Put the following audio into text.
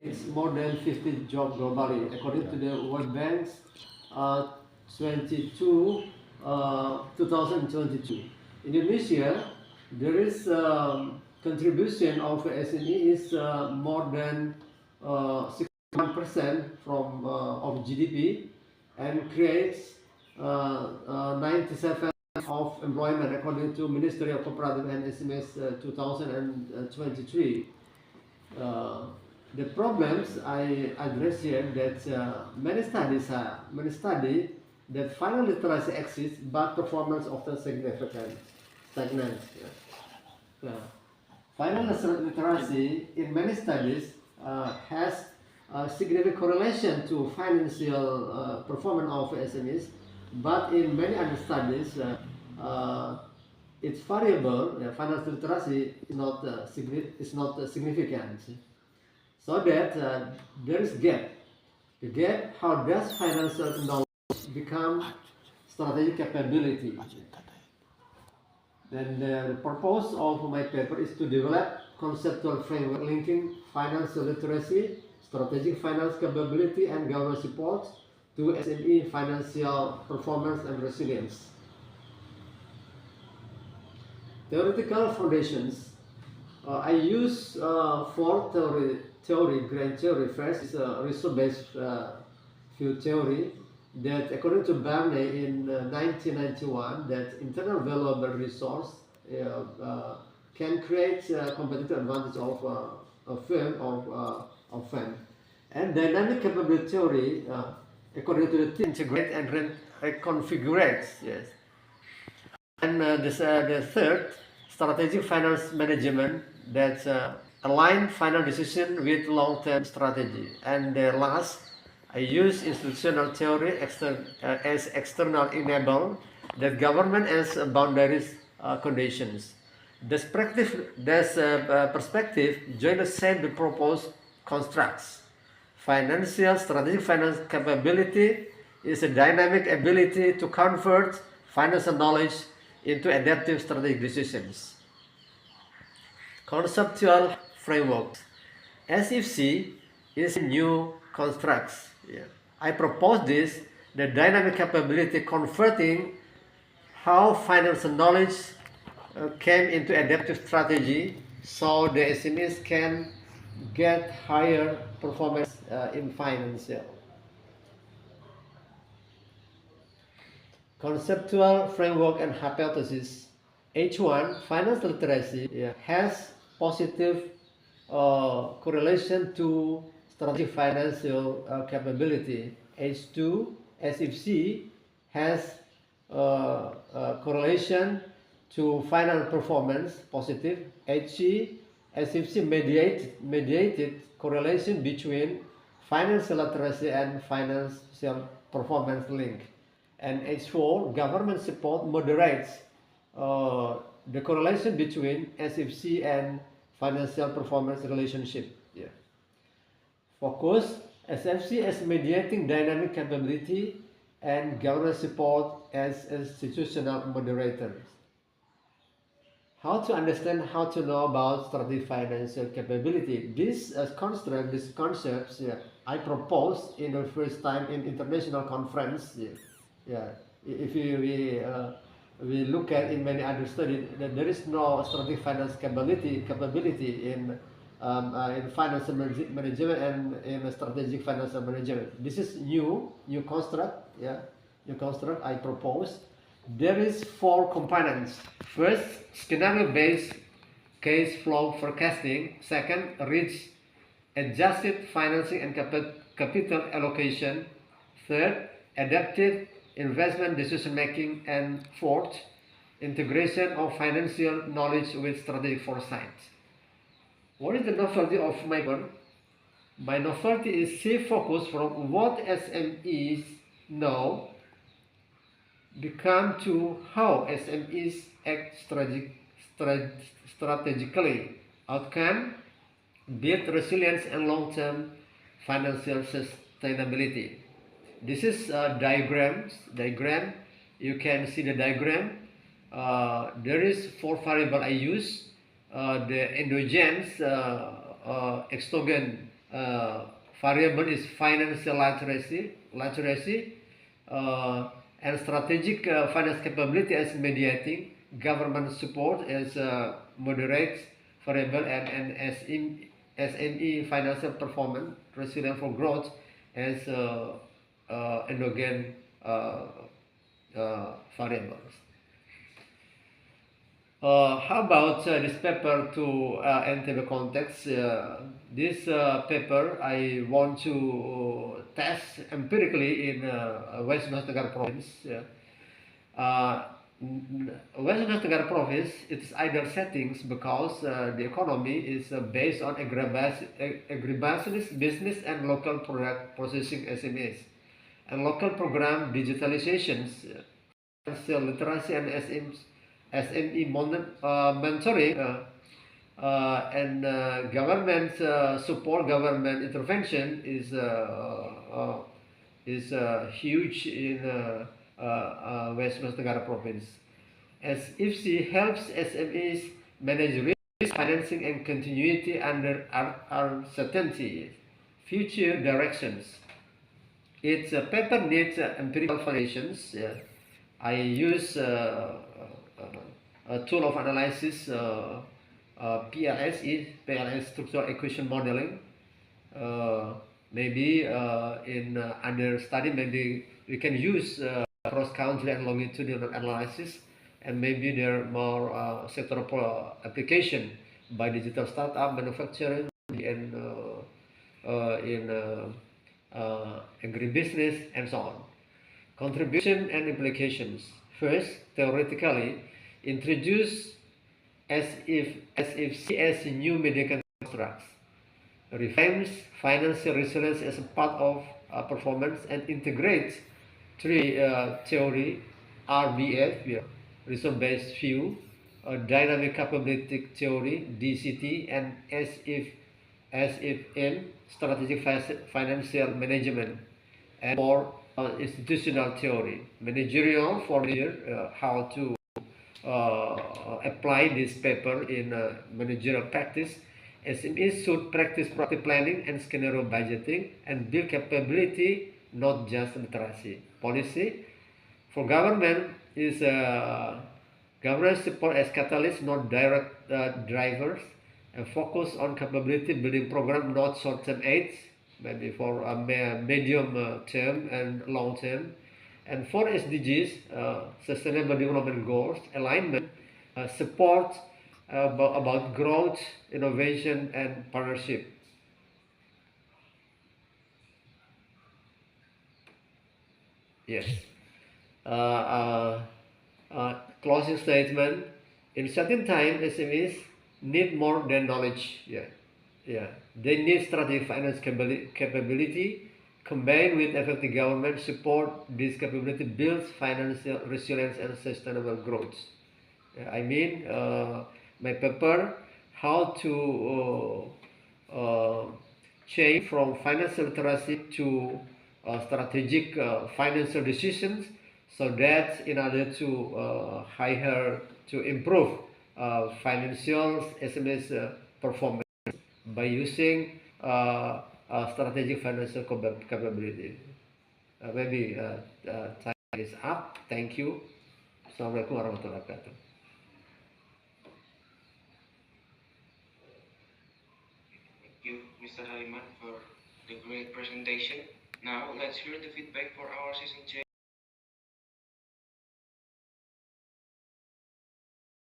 It's more than 50 jobs globally, according to the World Bank's 2022. Indonesia, there is contribution of SME is more than 61% from of GDP and creates 97 of employment according to Ministry of Cooperative and SMEs 2023. The problems I address here that many study that financial literacy exists, but performance often stagnant. Yeah. Financial literacy in many studies has a significant correlation to financial performance of SMEs, but in many other studies, it's variable. Financial literacy is not significant. So that there is gap. The gap, how does financial knowledge become strategic capability? Then the purpose of my paper is to develop conceptual framework linking financial literacy, strategic finance capability, and government support to SME financial performance and resilience. Theoretical foundations. I use four grand theory. First is a resource-based field theory that, according to Barney in 1991, that internal valuable resource can create competitive advantage of a firm of firm. And dynamic capability theory, according to the integrate and reconfigurate. Yes. And the third, strategic finance management that align final decision with long-term strategy. And the last, I use institutional theory as external enable that government as boundaries conditions. This perspective jointly set the proposed constructs. Strategic finance capability is a dynamic ability to convert financial knowledge into adaptive strategic decisions. Conceptual framework. SFC is new constructs. Yeah. I propose this, the dynamic capability converting how financial knowledge came into adaptive strategy so the SMEs can get higher performance in financial. Conceptual framework and hypothesis. H1, financial literacy has positive correlation to strategic financial capability. H2, SFC has correlation to financial performance, positive. HC, SFC mediated correlation between financial literacy and financial performance link. And H4, government support moderates the correlation between SFC and financial performance relationship. Yeah. Focus, SFC as mediating dynamic capability and government support as institutional moderators. How to understand, how to know about strategic financial capability. These concepts, I proposed in the first time in international conference. If we look at in many other studies, that there is no strategic finance capability in financial management and in strategic financial management. This is new construct. New construct I propose. There is 4 components. First, scenario-based case flow forecasting. Second, risk-adjusted financing and capital allocation. Third, adaptive investment decision-making. And fourth, integration of financial knowledge with strategic foresight. What is the novelty of my work? My novelty is shift focus from what SMEs know become to how SMEs act strategically. Outcome, build resilience and long-term financial sustainability. This is diagram. You can see the diagram. There is 4 variables I use. The endogenous, exogenous uh, variable is financial literacy, and strategic finance capability as mediating, government support as moderate variable, and SME financial performance, resilient for growth as endogen variables. How about this paper to enter the context? This paper I want to test empirically in West Nusa Tenggara province. Uh, West Nusa Tenggara province, it's either settings because the economy is based on agribusiness business and local product processing SMEs, and local program digitalizations, financial literacy and SME mentoring, and government support, government intervention is huge in West Nusa Tenggara province. As if she helps SMEs manage risk, financing, and continuity under uncertainty, future directions. Its paper needs empirical foundations. I use a tool of analysis, PLS, structural equation modeling. Maybe in under study, maybe we can use cross-country and longitudinal analysis, and maybe there are more sectoral application by digital startup, manufacturing, and in agribusiness, and so on. Contribution and implications. First, theoretically, introduce as if as new medical constructs, reframes financial resilience as a part of performance, and integrates three theory: RBF, result-based view, dynamic capability theory (DCT), and as if in strategic financial management, and more institutional theory, managerial for how to apply this paper in managerial practice. SMEs should practice proactive planning and scenario budgeting and build capability, not just literacy. Policy for government is government support as catalyst, not direct drivers, and focus on capability building program, not short-term aids, maybe for a medium term and long term. And for SDGs, Sustainable Development Goals, alignment, support about growth, innovation, and partnership. Yes. Uh, Closing statement. In certain time, SMEs need more than knowledge. Yeah. They need strategic finance capability combined with effective government support. This capability builds financial resilience and sustainable growth. I mean, my paper, how to change from financial literacy to strategic financial decisions, so that in order to hire, to improve financial SMS performance by using strategic financial capability. Maybe time is up. Thank you. Assalamualaikum warahmatullahi wabarakatuh. Thank you, Mr. Hariman, for the great presentation. Now let's hear the feedback for our session J.